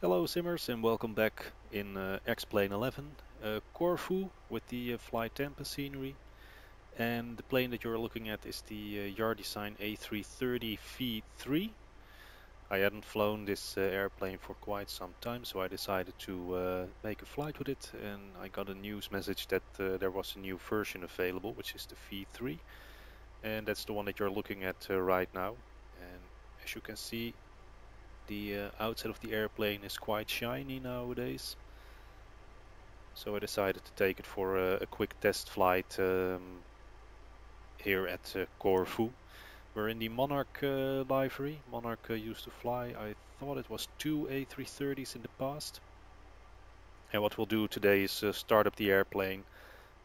Hello Simmers and welcome back in X-Plane 11, Corfu with the FlyTampa scenery, and the plane that you're looking at is the JAR Design A330 V3. I hadn't flown this airplane for quite some time, so I decided to make a flight with it, and I got a news message that there was a new version available, which is the V3, and that's the one that you're looking at right now. And as you can see, the outside of the airplane is quite shiny nowadays. So I decided to take it for a quick test flight here at Corfu. We're in the Monarch livery. Monarch used to fly, I thought it was 2 A330s in the past. And what we'll do today is start up the airplane,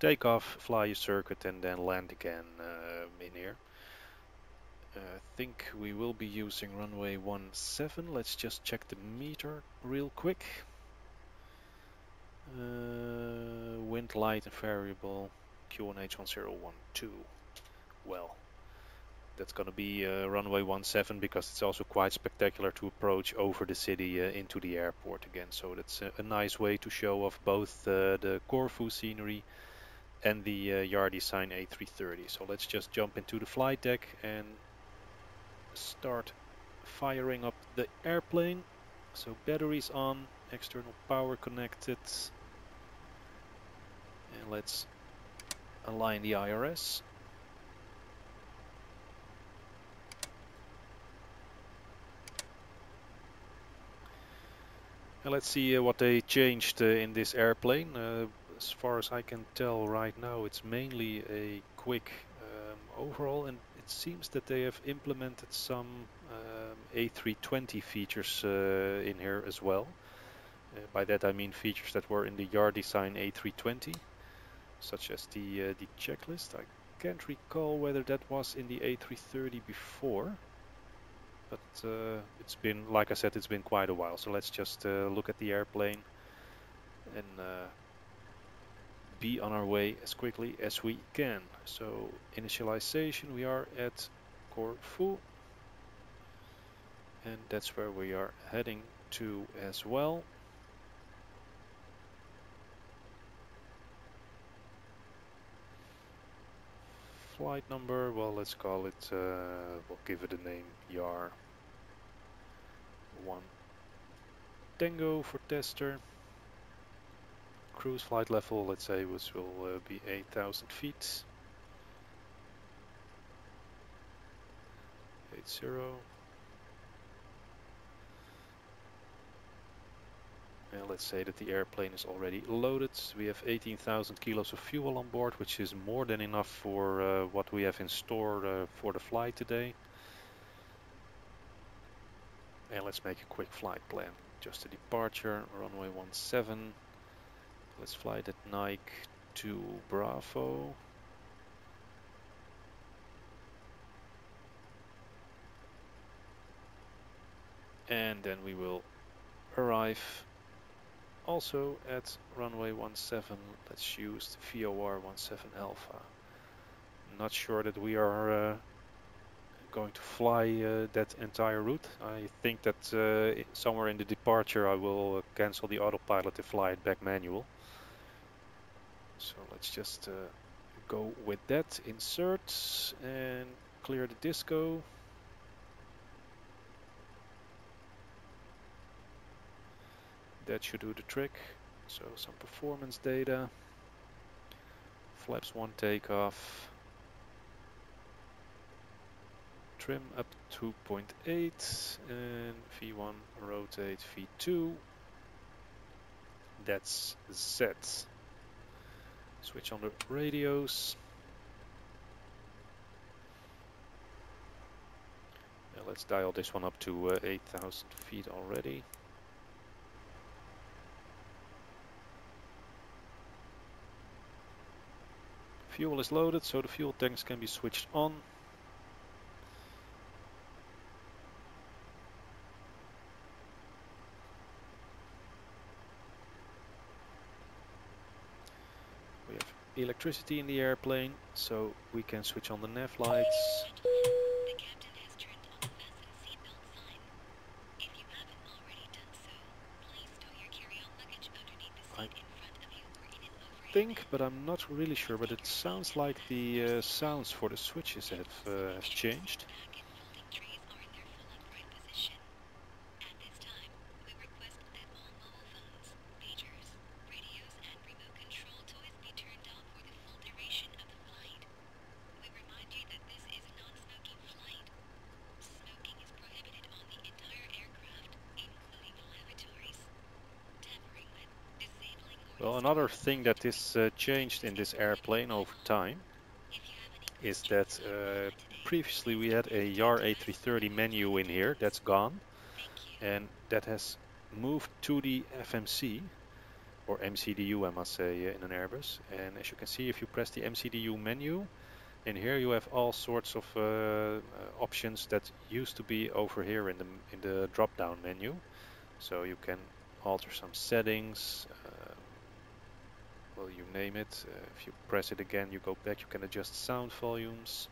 take off, fly a circuit and then land again in here. I think we will be using runway 17. Let's just check the meter real quick. Wind light and variable, QNH 1012. Well, that's gonna be runway 17 because it's also quite spectacular to approach over the city into the airport again. So that's a nice way to show off both the Corfu scenery and the JAR Design A330. So let's just jump into the flight deck and start firing up the airplane. So batteries on, external power connected. And let's align the IRS. And let's see what they changed in this airplane. As far as I can tell right now, it's mainly a quick overhaul, and it seems that they have implemented some A320 features in here as well. By that I mean features that were in the JAR Design A320, such as the checklist. I can't recall whether that was in the A330 before. But it's been, like I said, it's been quite a while. So let's just look at the airplane and be on our way as quickly as we can. So initialization, we are at Corfu. And that's where we are heading to as well. Flight number, well, let's call it, we'll give it a name, JAR 1 Tango for tester. Cruise flight level, let's say, which will be 8,000 feet. 80. And let's say that the airplane is already loaded. We have 18,000 kilos of fuel on board, which is more than enough for what we have in store for the flight today. And let's make a quick flight plan. Just a departure, runway 17. Let's fly that Nike to Bravo. And then we will arrive also at runway 17. Let's use the VOR 17 Alpha. Not sure that we are going to fly that entire route. I think that somewhere in the departure I will cancel the autopilot and fly it back manual. So let's just go with that. Insert and clear the disco. That should do the trick. So some performance data. Flaps 1 takeoff. Trim up 2.8 and V1 rotate V2. That's set. Switch on the radios. Now let's dial this one up to 8,000 feet already. Fuel is loaded, so the fuel tanks can be switched on. We have electricity in the airplane, so we can switch on the nav lights. The captain has turned on the fasten seatbelt sign. If you haven't already done so, think, but I'm not really sure, but it sounds like the sounds for the switches have changed. Well, another thing that is changed in this airplane over time is that previously we had a JAR A330 menu in here. That's gone, and that has moved to the FMC, or MCDU I must say, in an Airbus. And as you can see, if you press the MCDU menu, in here you have all sorts of options that used to be over here in the drop-down menu. So you can alter some settings, well, you name it. If you press it again, you go back, you can adjust sound volumes.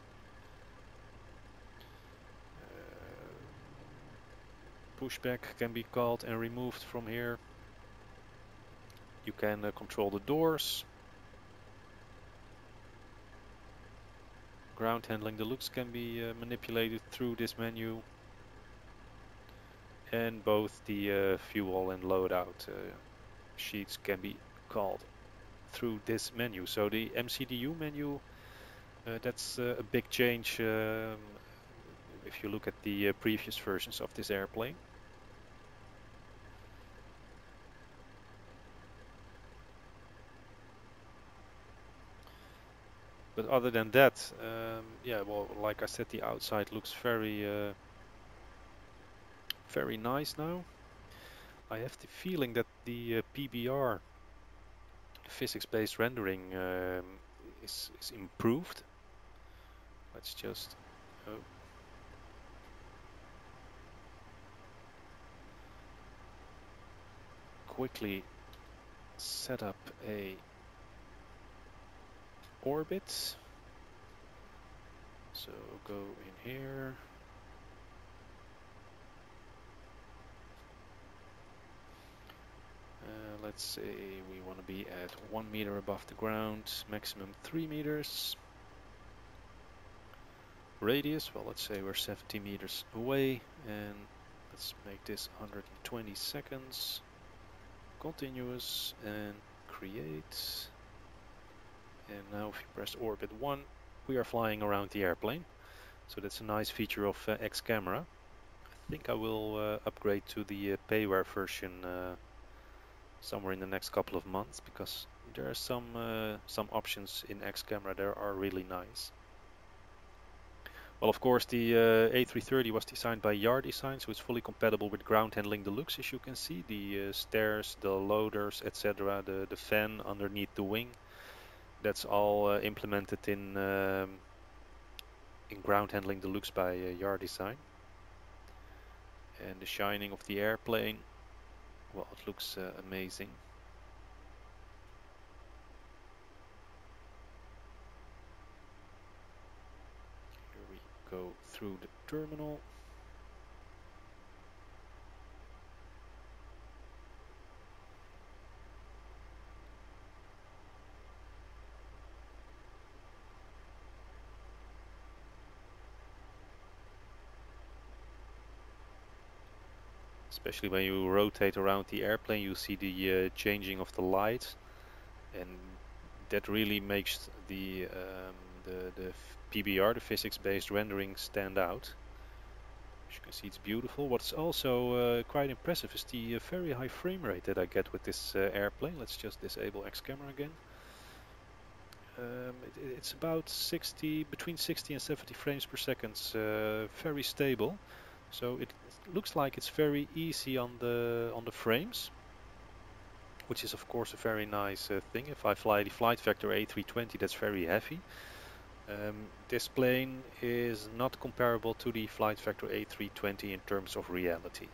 Pushback can be called and removed from here. You can control the doors. Ground handling deluxe can be manipulated through this menu. And both the fuel and loadout sheets can be called through this menu. So the MCDU menu, that's a big change if you look at the previous versions of this airplane. But other than that, yeah, well, like I said, the outside looks very very nice now. I have the feeling that the PBR, physics-based rendering, is improved. Let's just quickly set up a orbit. So go in here. Let's say we want to be at 1 meter above the ground, maximum 3 meters. Radius, well, let's say we're 70 meters away, and let's make this 120 seconds. Continuous and create. And now if you press orbit 1, we are flying around the airplane. So that's a nice feature of X camera. I think I will upgrade to the payware version somewhere in the next couple of months, because there are some options in X camera that are really nice. Well, of course, the A330 was designed by JAR Design, so it's fully compatible with ground handling deluxe, as you can see. The stairs, the loaders, etc., the fan underneath the wing, that's all implemented in ground handling deluxe by JAR Design. And the shining of the airplane, well, it looks amazing. Here we go through the terminal. Especially when you rotate around the airplane, you see the changing of the light, and that really makes the PBR, the physics-based rendering, stand out. As you can see, it's beautiful. What's also quite impressive is the very high frame rate that I get with this airplane. Let's just disable X camera again. It's about between 60 and 70 frames per second, very stable. So it looks like it's very easy on the frames, which is of course a very nice thing. If I fly the Flight Vector A320, that's very heavy. This plane is not comparable to the Flight Vector A320 in terms of reality.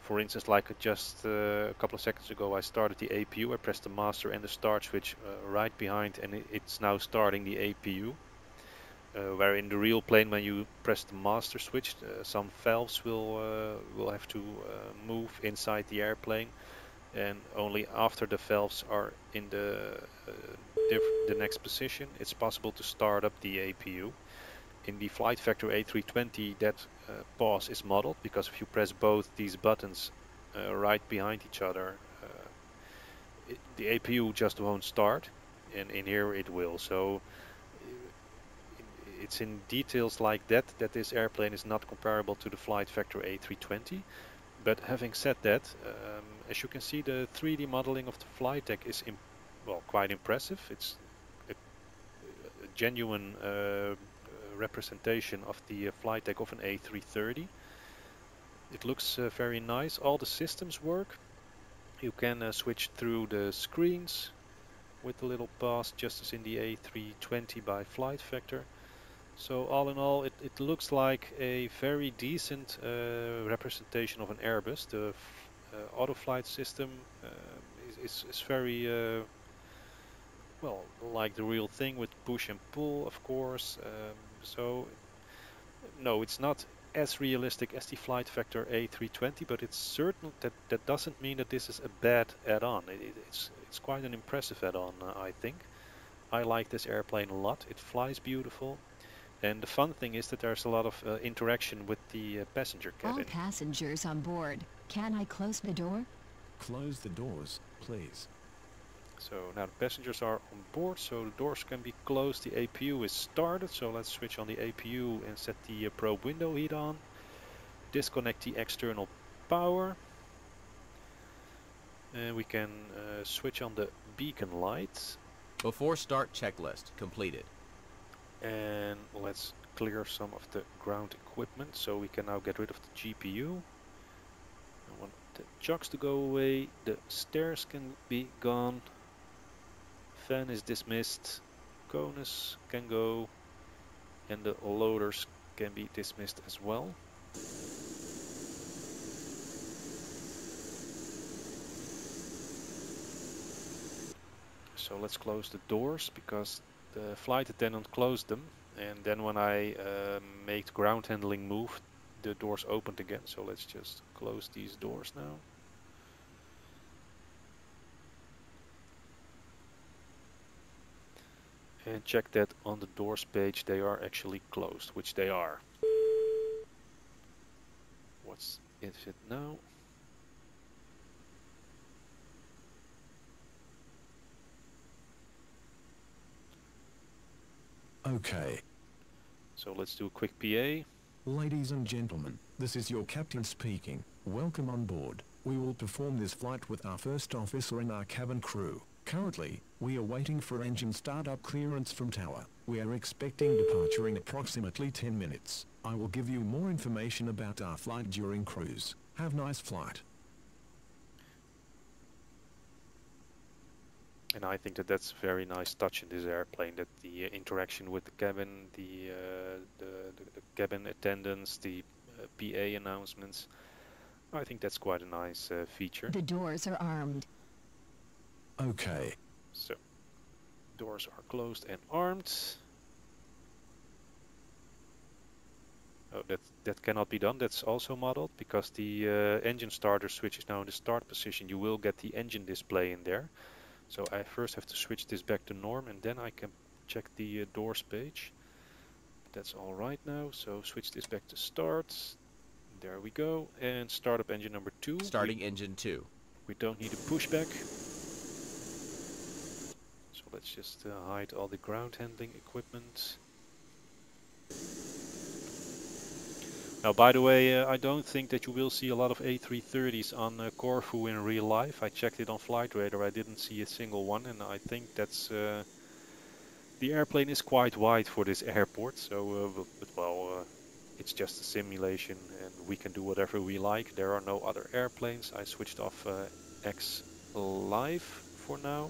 For instance, like just a couple of seconds ago, I started the APU. I pressed the master and the start switch right behind, and it's now starting the APU. Where in the real plane, when you press the master switch, some valves will have to move inside the airplane, and only after the valves are in the next position it's possible to start up the APU. In the FlightFactor A320 that pause is modeled, because if you press both these buttons right behind each other, the APU just won't start, and in here it will. So it's in details like that that this airplane is not comparable to the FlightFactor A320. But having said that, as you can see, the 3D modeling of the flight deck is quite impressive. It's a genuine representation of the flight deck of an A330. It looks very nice. All the systems work. You can switch through the screens with the little pass, just as in the A320 by FlightFactor. So all in all, it looks like a very decent representation of an Airbus. The auto-flight system is very well like the real thing, with push and pull, of course. So no, it's not as realistic as the FlightFactor A320, but it's certain that doesn't mean that this is a bad add-on. It's quite an impressive add-on, I think. I like this airplane a lot. It flies beautiful. And the fun thing is that there's a lot of interaction with the passenger cabin. All passengers on board. Can I close the door? Close the doors, please. So now the passengers are on board, so the doors can be closed. The APU is started, so let's switch on the APU and set the probe window heat on. Disconnect the external power. And we can switch on the beacon light. Before start checklist completed. And let's clear some of the ground equipment, so we can now get rid of the GPU. I want the jocks to go away, the stairs can be gone, fan is dismissed, conus can go, and the loaders can be dismissed as well. So let's close the doors, because the flight attendant closed them, and then when I make the ground handling move, the doors opened again. So let's just close these doors now. And check that on the doors page they are actually closed, which they are. What's is it now? Okay. So let's do a quick PA. Ladies and gentlemen, this is your captain speaking. Welcome on board. We will perform this flight with our first officer and our cabin crew. Currently, we are waiting for engine startup clearance from tower. We are expecting departure in approximately 10 minutes. I will give you more information about our flight during cruise. Have nice flight. And I think that that's a very nice touch in this airplane, that the interaction with the cabin, the cabin attendants, the PA announcements, I think that's quite a nice feature. The doors are armed. Okay. So, doors are closed and armed. Oh, that cannot be done. That's also modeled, because the engine starter switch is now in the start position. You will get the engine display in there. So I first have to switch this back to norm, and then I can check the doors page. That's all right now. So switch this back to start. There we go. And start up engine number 2. Starting engine 2. We don't need a pushback. So let's just hide all the ground handling equipment. Now, by the way, I don't think that you will see a lot of A330s on Corfu in real life. I checked it on Flight Radar. I didn't see a single one, and I think that's the airplane is quite wide for this airport. So, well, it's just a simulation, and we can do whatever we like. There are no other airplanes. I switched off X Live for now.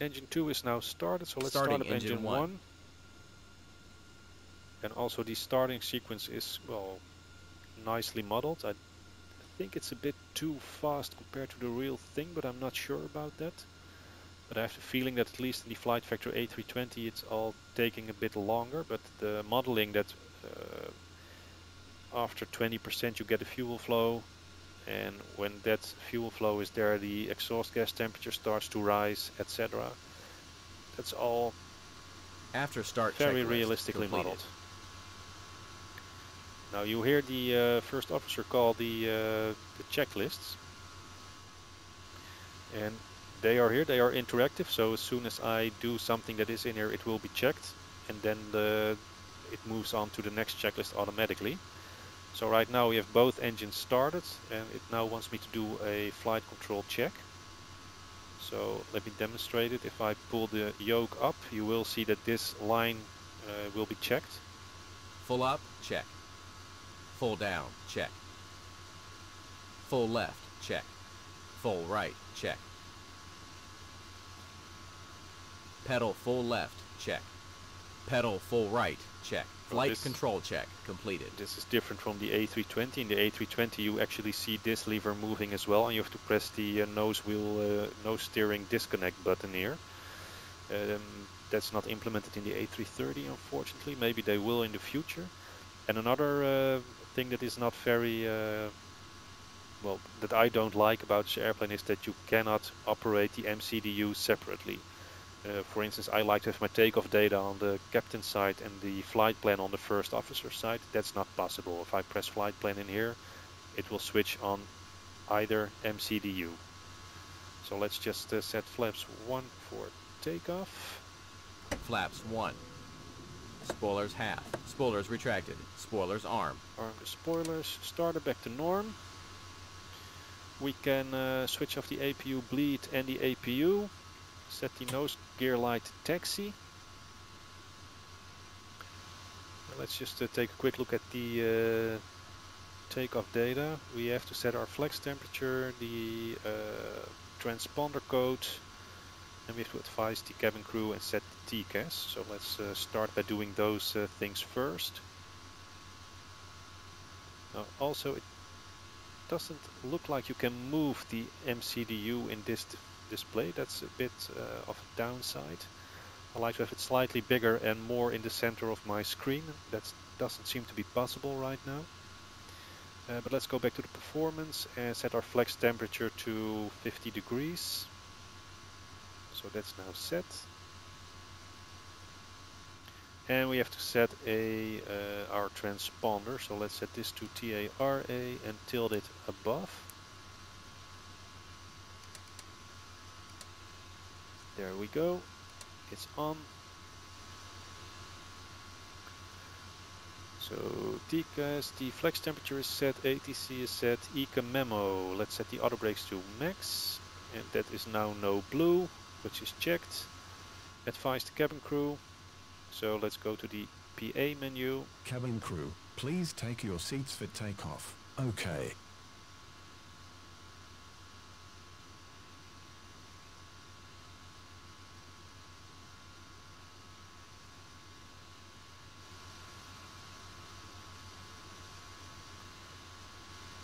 Engine 2 is now started, so let's start up engine 1. And also the starting sequence is, well, nicely modeled. I think it's a bit too fast compared to the real thing, but I'm not sure about that. But I have the feeling that at least in the FlightFactor A320 it's all taking a bit longer, but the modeling that after 20% you get a fuel flow, and when that fuel flow is there, the exhaust gas temperature starts to rise, etc. That's all After start very checklist realistically completed. modeled. Now you hear the first officer call the checklists, and they are here, they are interactive, so as soon as I do something that is in here, it will be checked, and then it moves on to the next checklist automatically. So right now we have both engines started, and it now wants me to do a flight control check. So let me demonstrate it. If I pull the yoke up, you will see that this line will be checked. Full up, check. Full down, check. Full left, check. Full right, check. Pedal full left, check. Pedal full right, check. Flight control check completed. This is different from the A320. In the A320 you actually see this lever moving as well, and you have to press the nose steering disconnect button here. That's not implemented in the A330, unfortunately. Maybe they will in the future. And another thing that is not very well, that I don't like about this airplane is that you cannot operate the MCDU separately. For instance, I like to have my takeoff data on the captain's side and the flight plan on the first officer's side. That's not possible. If I press flight plan in here, it will switch on either MCDU. So let's just set flaps 1 for takeoff. Flaps 1. Spoilers half. Spoilers retracted. Spoilers arm. Arm the spoilers. Starter back to norm. We can switch off the APU bleed and the APU. Set the nose gear light to taxi. Let's just take a quick look at the takeoff data. We have to set our flex temperature, the transponder code, and we have to advise the cabin crew and set the TCAS. So let's start by doing those things first. Now also it doesn't look like you can move the MCDU in this display. That's a bit of a downside. I like to have it slightly bigger and more in the center of my screen. That doesn't seem to be possible right now. But let's go back to the performance and set our flex temperature to 50 degrees. So that's now set. And we have to set our transponder. So let's set this to TARA and tilt it above. There we go. It's on. So TCAS, the flex temperature is set, ATC is set, ECA memo. Let's set the auto brakes to max. And that is now no blue, which is checked. Advise the cabin crew. So let's go to the PA menu. Cabin crew, please take your seats for takeoff. Okay.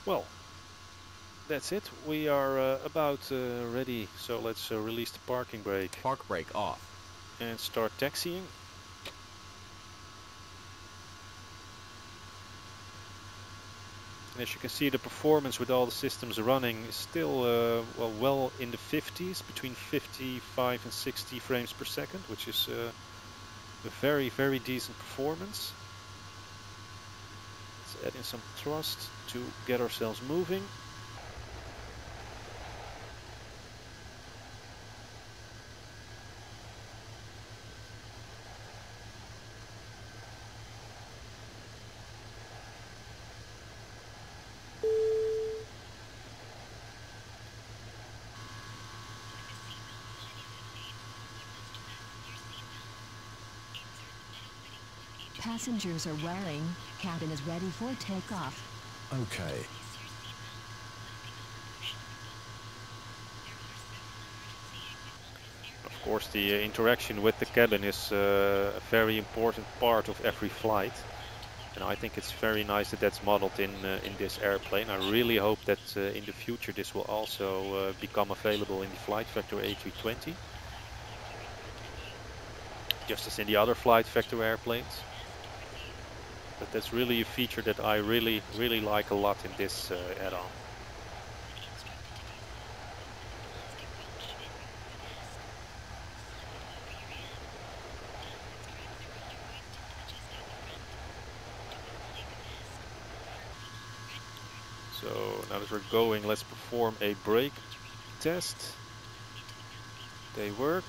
Well, that's it. We are about ready. So let's release the parking brake. Park brake off. And start taxiing. And as you can see, the performance with all the systems running is still well in the 50s, between 55 and 60 frames per second, which is a very, very decent performance. Let's add in some thrust to get ourselves moving. Passengers are wearing. Cabin is ready for takeoff. Okay. Of course, the interaction with the cabin is a very important part of every flight. And I think it's very nice that that's modeled in this airplane. I really hope that in the future this will also become available in the Flight Vector A320. Just as in the other Flight Vector airplanes. But that's really a feature that I really like a lot in this add-on. So now that we're going, let's perform a brake test. They work.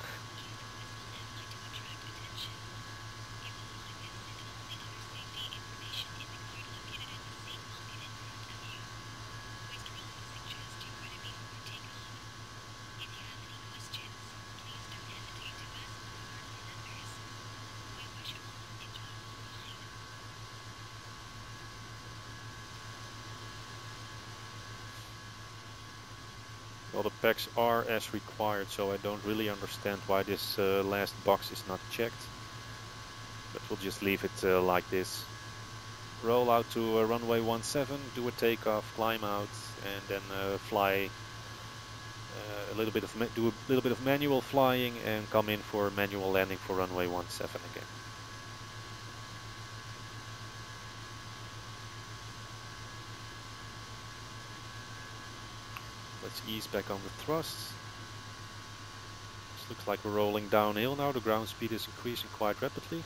Well, the packs are as required, so I don't really understand why this last box is not checked. But we'll just leave it like this. Roll out to runway 17, do a takeoff, climb out, and then fly do a little bit of manual flying and come in for manual landing for runway 17 again. Let's ease back on the thrusts. This looks like we're rolling downhill now. The ground speed is increasing quite rapidly.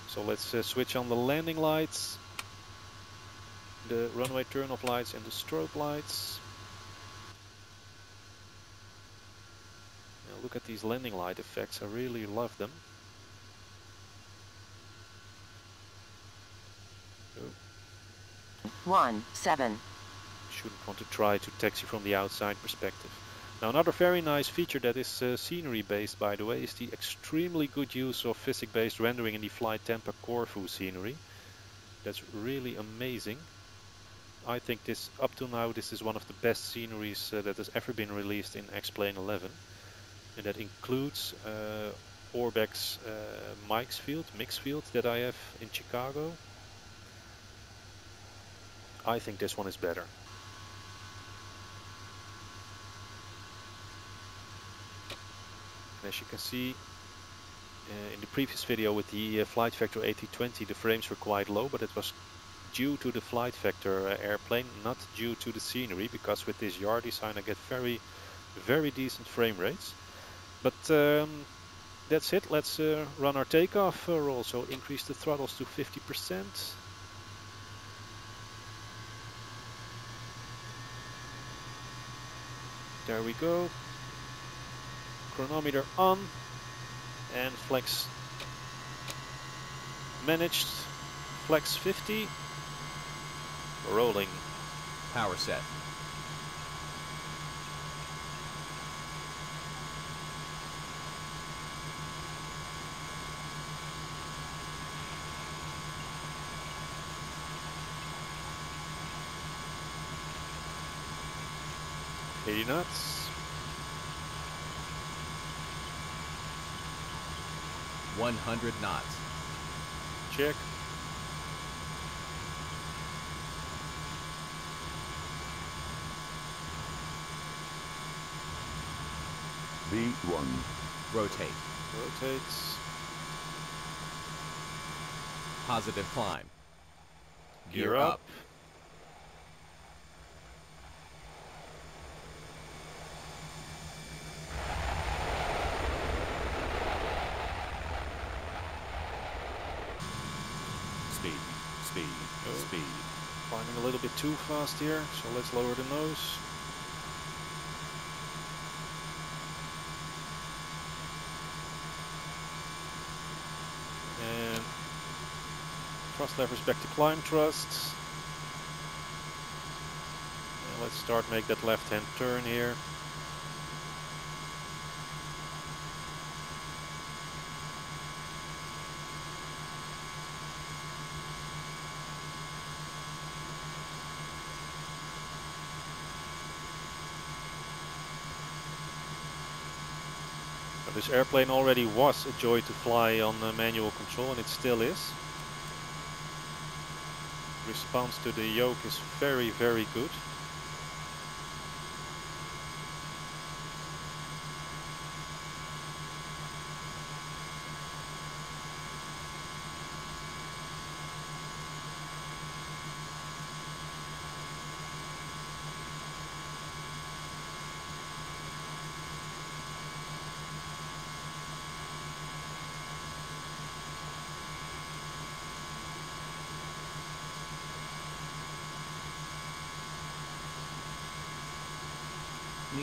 So let's switch on the landing lights, the runway turn-off lights and the strobe lights. Now look at these landing light effects, I really love them. Oh. 17. Shouldn't want to try to taxi from the outside perspective. Now another very nice feature that is scenery based, by the way, is the extremely good use of physics based rendering in the FlyTampa Corfu scenery. That's really amazing. I think this, up to now, this is one of the best sceneries that has ever been released in X-Plane 11. And that includes Orbex's mix field that I have in Chicago. I think this one is better. And as you can see, in the previous video with the Flight Factor A320, the frames were quite low, but it was due to the Flight Factor airplane, not due to the scenery, because with this JAR design I get very decent frame rates. But that's it. Let's run our takeoff roll. So increase the throttles to 50%. There we go. Chronometer on. And flex managed. Flex 50. Rolling. Power set. $80 knots. 100 knots. Check. V1. Rotate. Rotates. Positive climb. Gear up. Speed. Speed. Climbing a little bit too fast here, so let's lower the nose. And thrust levers back to climb thrusts. And let's start make that left-hand turn here. This airplane already was a joy to fly on manual control, and it still is. Response to the yoke is very good.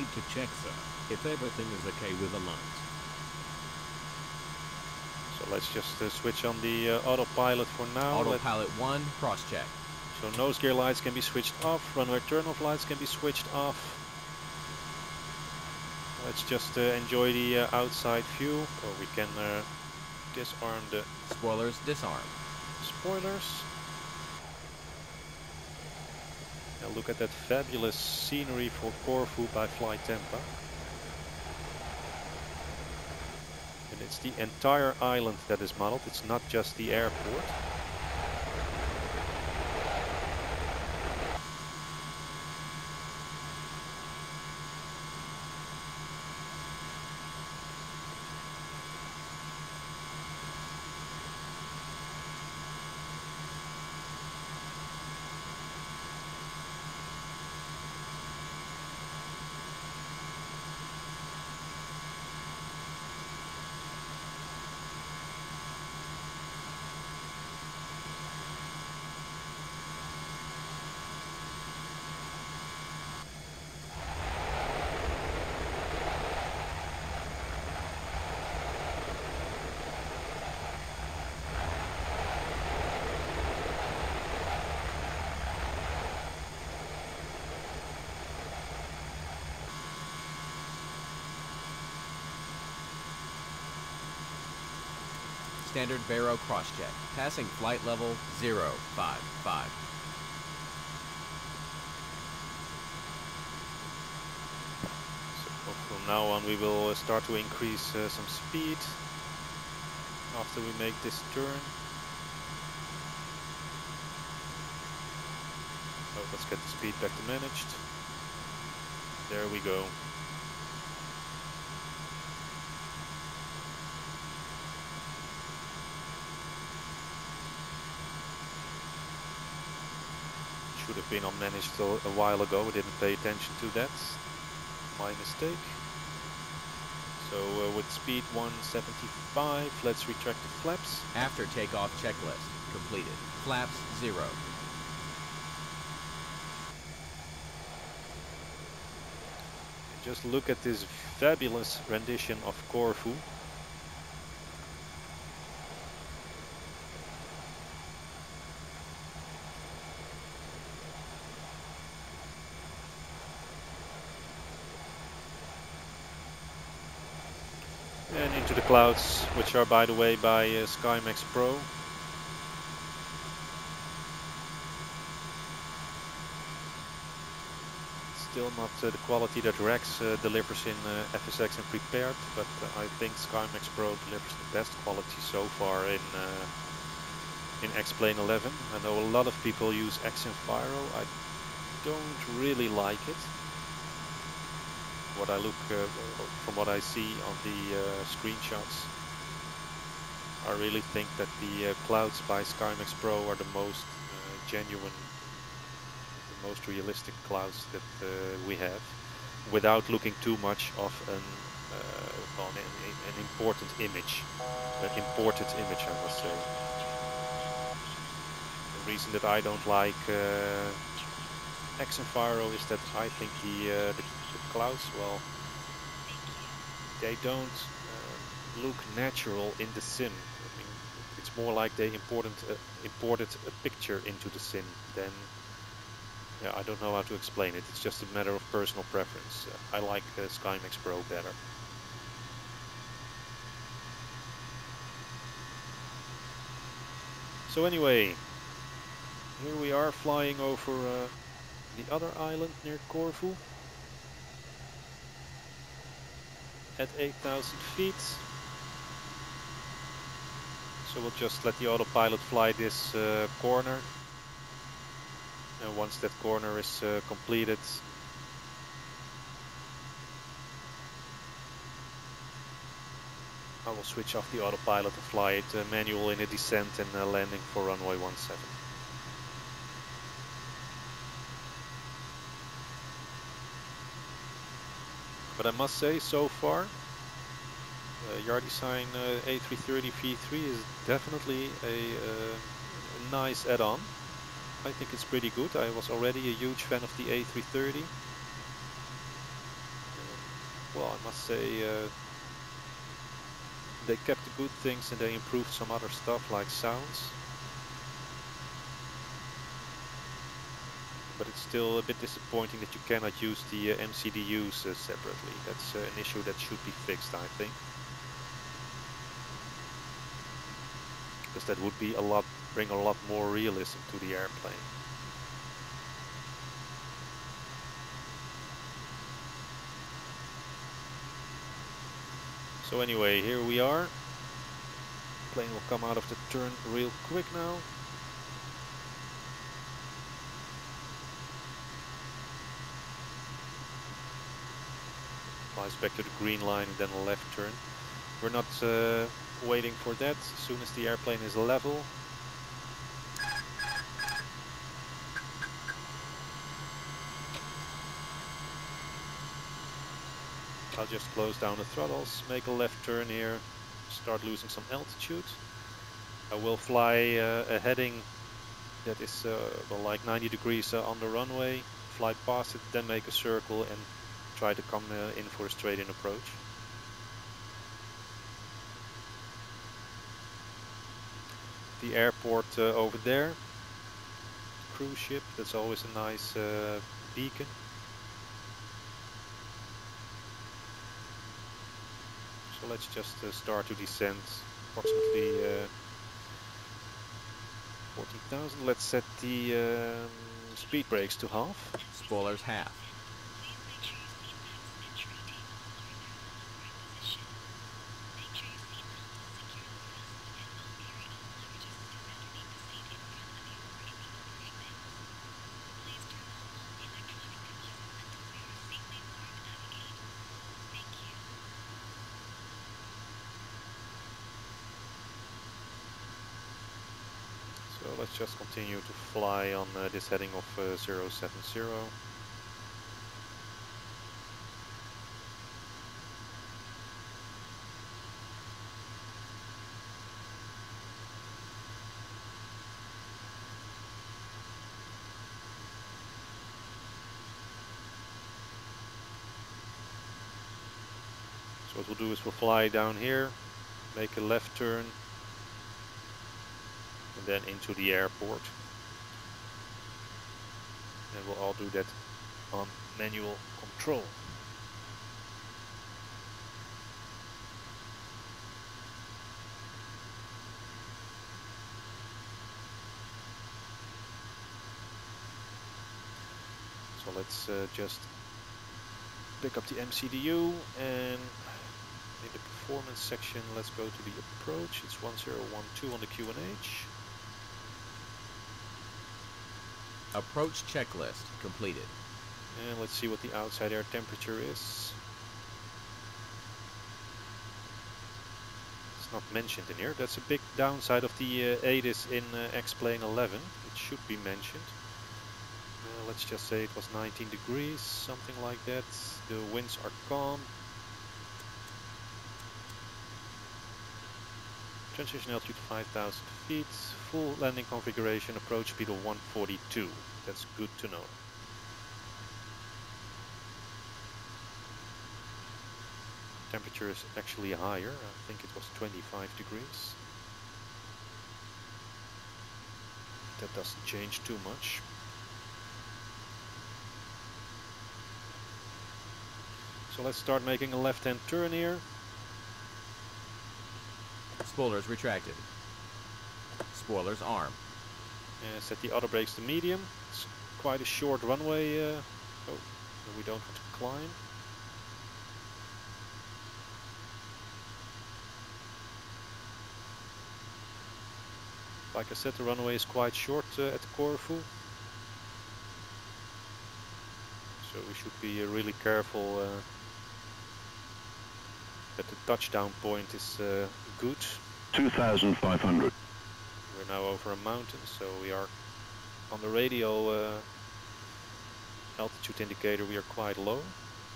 need to check, sir, if everything is okay with the lines. So let's just switch on the autopilot for now. Autopilot 1, cross-check. So nose gear lights can be switched off, runway turn-off lights can be switched off. Let's just enjoy the outside view, or we can disarm the spoilers, disarm. Spoilers. Now look at that fabulous scenery for Corfu by FlyTampa. And it's the entire island that is modeled, it's not just the airport. Standard Baro cross-check. Passing flight level 055. So from now on we will start to increase some speed after we make this turn. So let's get the speed back to managed. There we go. Should have been unmanaged a while ago. I didn't pay attention to that. My mistake. So with speed 175, let's retract the flaps. After takeoff checklist completed. Flaps 0. Just look at this fabulous rendition of Corfu. And into the clouds, which are by the way by SkyMaxxPro. Still not the quality that Rex delivers in FSX and Prepared, but I think SkyMaxxPro delivers the best quality so far in X-Plane 11. I know a lot of people use X-Enviro. I don't really like it. From what I see on the screenshots, I really think that the clouds by SkyMaxxPro are the most genuine, the most realistic clouds that we have, without looking too much of an imported image, I must say. The reason that I don't like X-Enviro is that I think the clouds, well, they don't look natural in the sim. I mean, it's more like they imported a picture into the sim than, yeah, I don't know how to explain it. It's just a matter of personal preference. I like SkyMaxxPro better. So anyway, here we are flying over the other island near Corfu. At 8,000 feet. So we'll just let the autopilot fly this corner. And once that corner is completed, I will switch off the autopilot and fly it manual in a descent and landing for runway 17. But I must say, so far, JAR Design A330 V3 is definitely a nice add-on. I think it's pretty good. I was already a huge fan of the A330. Well, I must say they kept the good things and they improved some other stuff like sounds. But it's still a bit disappointing that you cannot use the MCDUs separately. That's an issue that should be fixed, I think. Because that would be bring a lot more realism to the airplane. So anyway, here we are. Plane will come out of the turn real quick now. Flies back to the green line and then a left turn. We're not waiting for that. As soon as the airplane is level, I'll just close down the throttles, make a left turn here, start losing some altitude. I will fly a heading that is well, like 90 degrees on the runway, fly past it, then make a circle and try to come in for a straight-in approach. The airport over there, cruise ship, that's always a nice beacon. So let's just start to descend approximately 14,000. Let's set the speed brakes to half. Spoilers half. So let's just continue to fly on this heading of 070. So what we'll do is we'll fly down here, make a left turn, and then into the airport. And we'll all do that on manual control. So let's just pick up the MCDU, and in the performance section let's go to the approach. It's 1012 on the QNH. Approach checklist completed. And let's see what the outside air temperature is. It's not mentioned in here. That's a big downside of the ADIS in X-Plane 11. It should be mentioned. Let's just say it was 19 degrees, something like that. The winds are calm. Transition altitude 5,000 feet. Full landing configuration, approach speed of 142. That's good to know. Temperature is actually higher. I think it was 25 degrees. That doesn't change too much. So let's start making a left-hand turn here. Spoilers retracted. Spoilers arm. Set the other brakes to medium. It's quite a short runway. Oh, we don't want to climb. Like I said, the runway is quite short at Corfu. So we should be really careful that the touchdown point is good. 2,500. We're now over a mountain, so we are on the radial altitude indicator, we are quite low.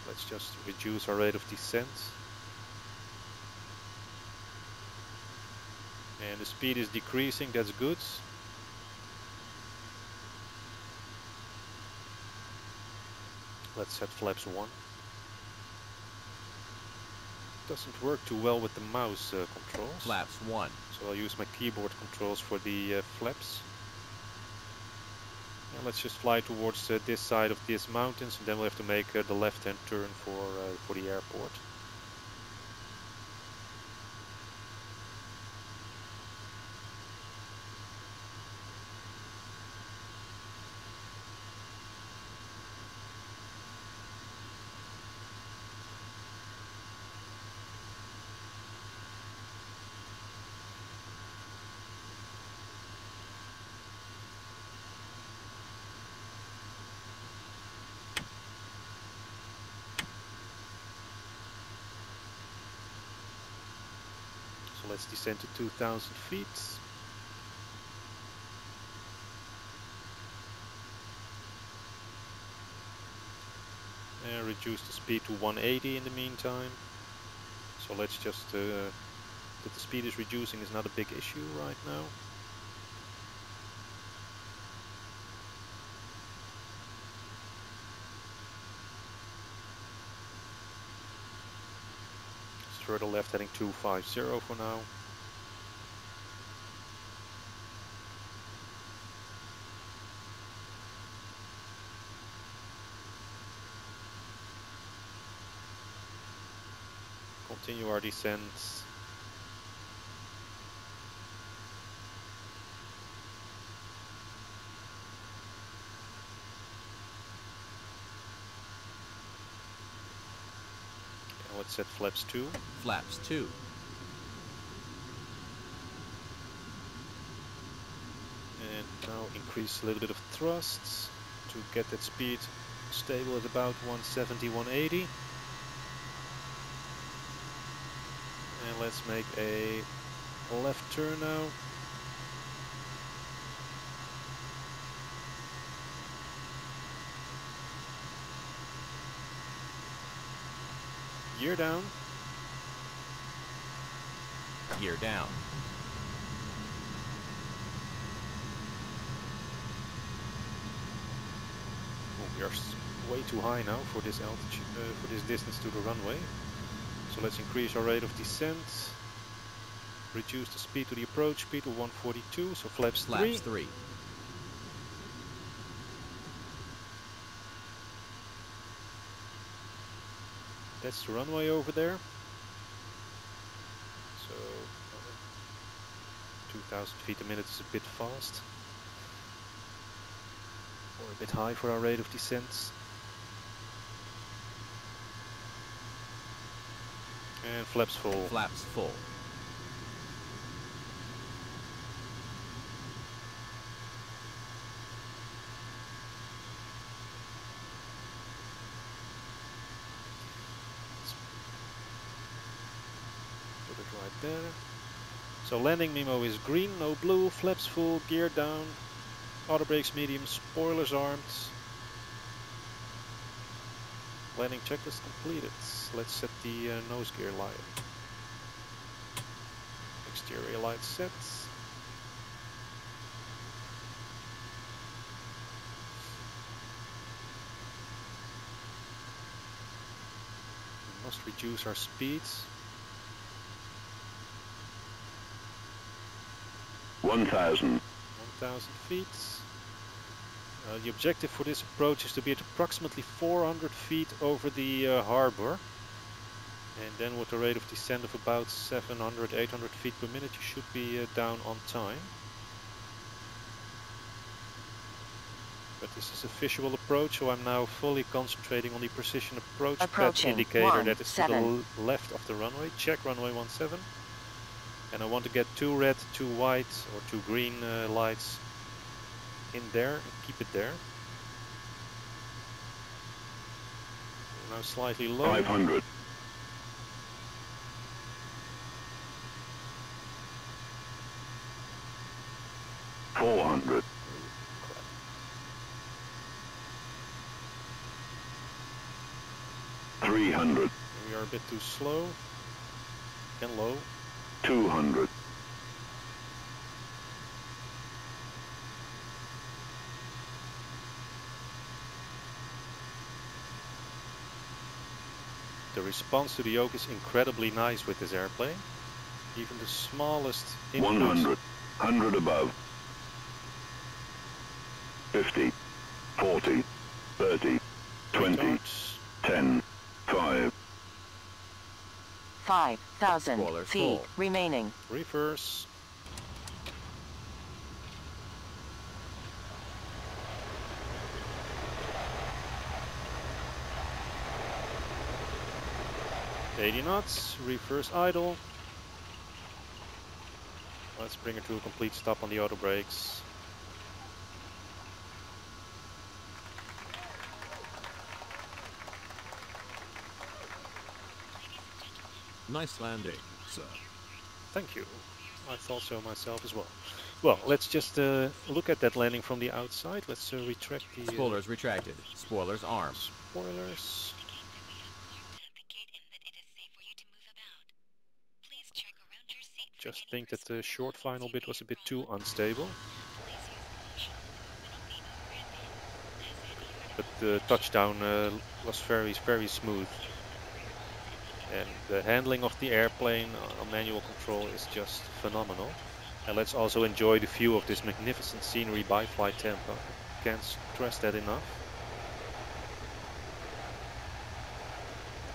Let's just reduce our rate of descent. And the speed is decreasing, that's good. Let's set flaps 1. doesn't work too well with the mouse controls. Flaps 1. So I'll use my keyboard controls for the flaps. And let's just fly towards this side of these mountains, and then we'll have to make the left-hand turn for the airport. So let's descend to 2,000 feet. And reduce the speed to 180 in the meantime. So let's just, that the speed is reducing is not a big issue right now. Further left heading 250 for now. Continue our descent. And let's set flaps 2. Flaps 2. And now increase a little bit of thrust to get that speed stable at about 170, 180. And let's make a left turn now. Gear down. Gear down. Oh, we are way too high now for this altitude, for this distance to the runway. So let's increase our rate of descent. Reduce the speed to the approach speed to 142. So flaps 3. Flaps 3. That's the runway over there. So 2,000 feet a minute is a bit fast. Or a bit high for our rate of descent. And flaps full. Flaps full. Put it right there. So landing memo is green, no blue, flaps full, gear down, auto brakes medium, spoilers armed. Landing checklist completed. Let's set the nose gear light. Exterior lights set. We must reduce our speeds. 1,000. 1,000 feet. The objective for this approach is to be at approximately 400 feet over the harbor. And then with a rate of descent of about 700, 800 feet per minute, you should be down on time. But this is a visual approach, so I'm now fully concentrating on the precision approach path indicator that is to the left of the runway. Check runway 17. And I want to get 2 red, 2 white or 2 green lights in there and keep it there. Now slightly low. 500. $400. 300. We are a bit too slow. Again low. 200. The response to the yoke is incredibly nice with this airplane. Even the smallest input. 100. 100 above. 50. 40. 30. 20. Retards. 10. 5. 5,000 Spoilers feet full. remaining. Reverse. $80 knots, reverse idle. Let's bring it to a complete stop on the auto brakes. Nice landing, sir. Thank you. I thought so myself as well. Well, let's just look at that landing from the outside. Let's retract the Spoilers retracted. Spoilers armed. spoilers. Just think that the short final bit was a bit too unstable. But the touchdown was very smooth. And the handling of the airplane on manual control is just phenomenal. And let's also enjoy the view of this magnificent scenery by FlyTampa. Can't stress that enough.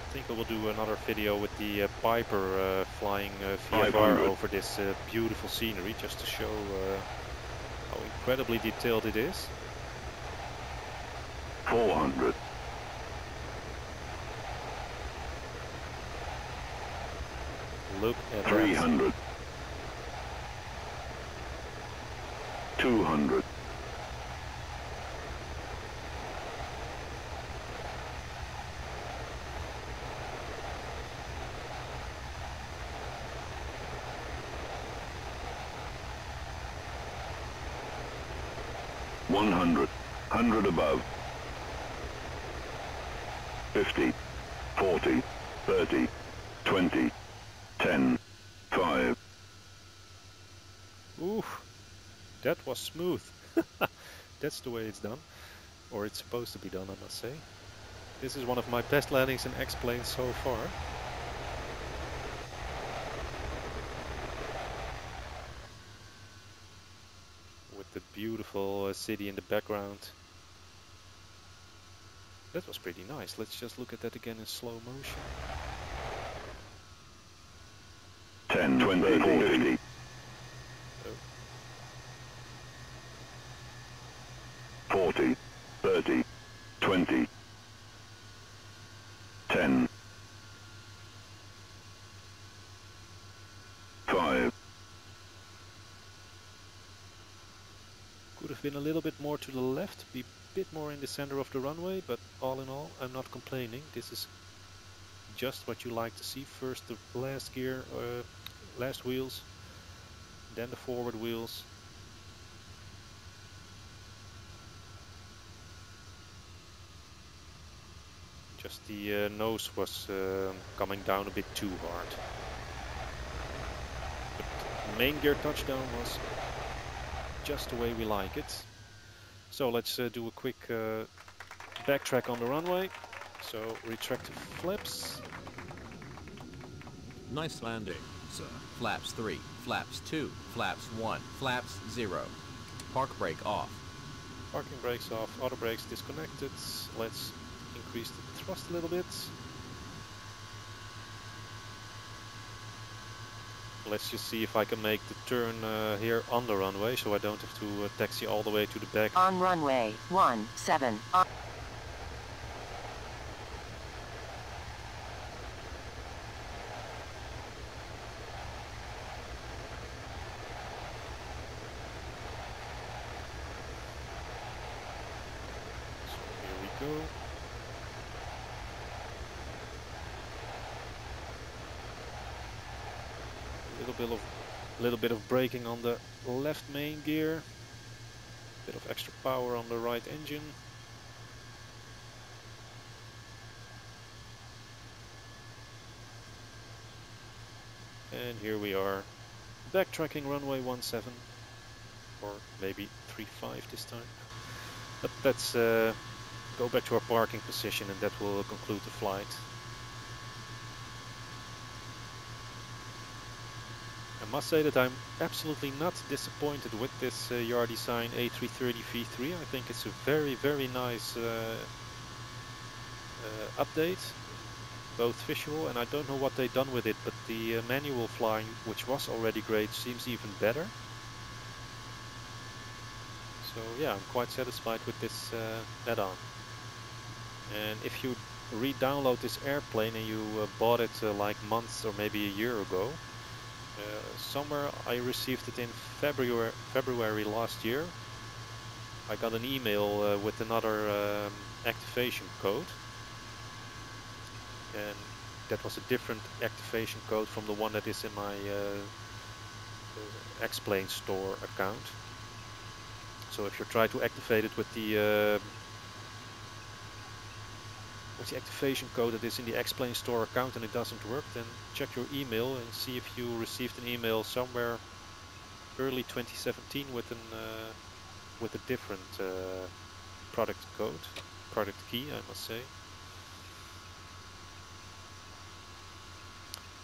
I think I will do another video with the Piper flying VFR over this beautiful scenery, just to show how incredibly detailed it is. 400. Look at 300. 200. 100. 100 above. 50. 40. 30. 20. 10. 5. Oof, that was smooth. That's the way it's done. Or it's supposed to be done, I must say. This is one of my best landings in X-Plane so far. With the beautiful city in the background. That was pretty nice. Let's just look at that again in slow motion. 10, 20, 40. Oh. 40, 30, 20, 10, 5. Could have been a little bit more to the left, be a bit more in the center of the runway, but all in all, I'm not complaining. This is just what you like to see. First the last gear, last wheels, then the forward wheels. Just the nose was coming down a bit too hard. But the main gear touchdown was just the way we like it. So let's do a quick backtrack on the runway. So retractive flaps. Nice landing, sir. Flaps 3, flaps 2, flaps 1, flaps 0. Park brake off. Parking brakes off, auto brakes disconnected. Let's increase the thrust a little bit. Let's just see if I can make the turn here on the runway, so I don't have to taxi all the way to the back. On runway 17. On So here we go. Little bit of braking on the left main gear. Bit of extra power on the right engine. And here we are, backtracking runway 17, or maybe 35 this time. But let's go back to our parking position, and that will conclude the flight. must say that I'm absolutely not disappointed with this JAR Design A330 V3. I think it's a very, very nice update, both visual, and I don't know what they've done with it, but the manual flying, which was already great, seems even better. So yeah, I'm quite satisfied with this add-on. And if you re-download this airplane and you bought it like months or maybe a year ago, somewhere I received it in February last year. I got an email with another activation code, and that was a different activation code from the one that is in my X-Plane store account. So if you try to activate it with the activation code that is in the X-Plane store account and it doesn't work, then check your email and see if you received an email somewhere early 2017 with a different product code, product key, I must say.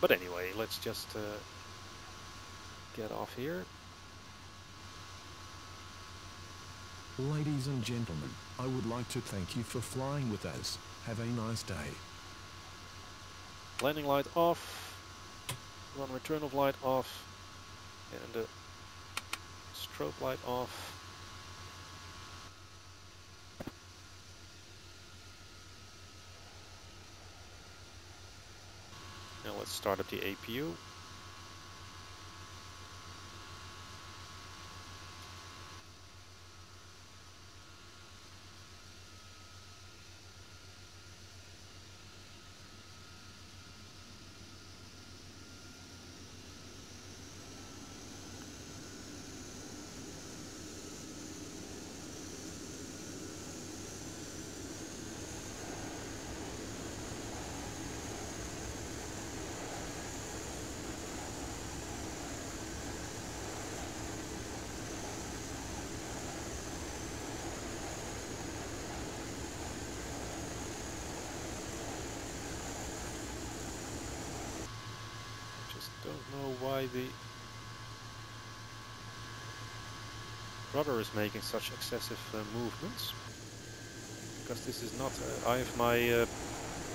But anyway, let's just get off here. Ladies and gentlemen, I would like to thank you for flying with us. Have a nice day. Landing light off, runway turn of light off, and the strobe light off. Now let's start up the APU. Don't know why the rudder is making such excessive movements, because this is not I have my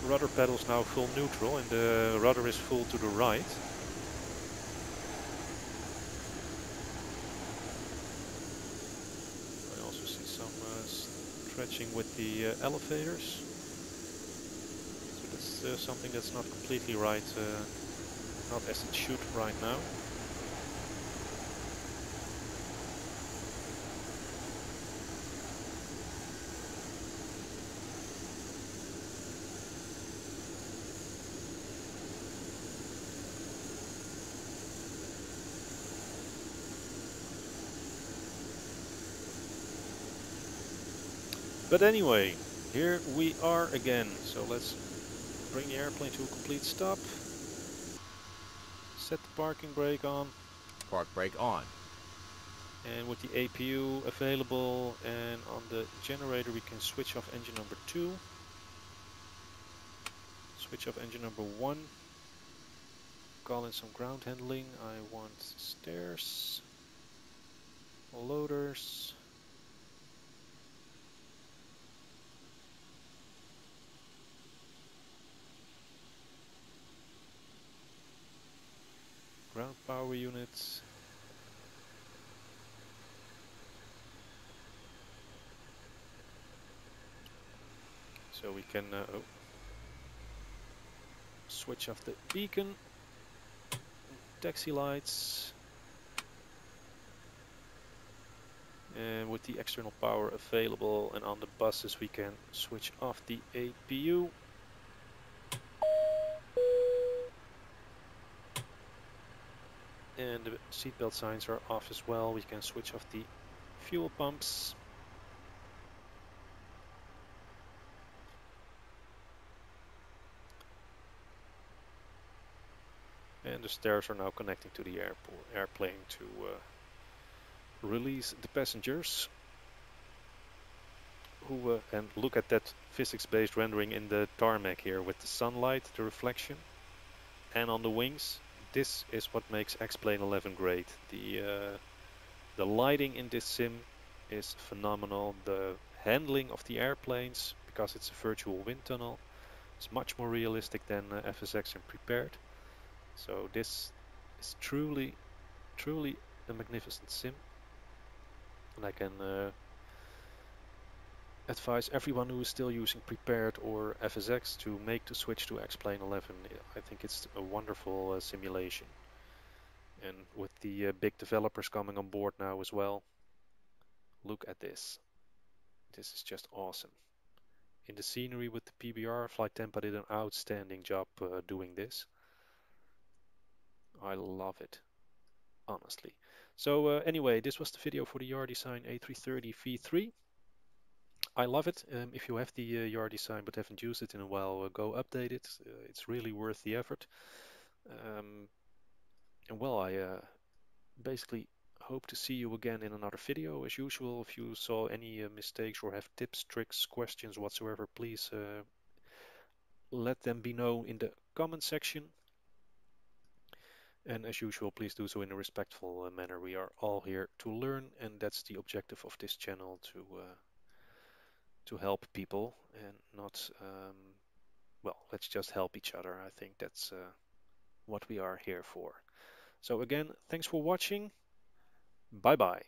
rudder pedals now full neutral and the rudder is full to the right. I also see some stretching with the elevators, so that's something that's not completely right, not as it should right now. But anyway, here we are again. So let's bring the airplane to a complete stop. Set the parking brake on. Park brake on. And with the APU available and on the generator, we can switch off engine number 2. Switch off engine number 1. Call in some ground handling. I want stairs, loaders. Ground power units. So we can switch off the beacon, taxi lights, and with the external power available and on the buses we can switch off the APU. And the seatbelt signs are off as well. We can switch off the fuel pumps. And the stairs are now connecting to the airplane to release the passengers. And look at that physics-based rendering in the tarmac here with the sunlight, the reflection, and on the wings. this is what makes X-Plane 11 great. The lighting in this sim is phenomenal. The handling of the airplanes, because it's a virtual wind tunnel, is much more realistic than FSX and Prepared. So this is truly a magnificent sim, and I can advise everyone who is still using Prepared or FSX to make the switch to X-Plane 11. I think it's a wonderful simulation, and with the big developers coming on board now as well, look at this. This is just awesome. In the scenery with the PBR, FlyTampa did an outstanding job doing this. I love it, honestly. So anyway, this was the video for the JAR Design A330 V3. I love it. If you have the JAR Design but haven't used it in a while, go update it. It's really worth the effort. And well, I basically hope to see you again in another video. As usual, if you saw any mistakes or have tips, tricks, questions whatsoever, please let them be known in the comment section. And as usual, please do so in a respectful manner. We are all here to learn, and that's the objective of this channel, to help people and not, well, let's just help each other. I think that's what we are here for. So again, thanks for watching. Bye bye.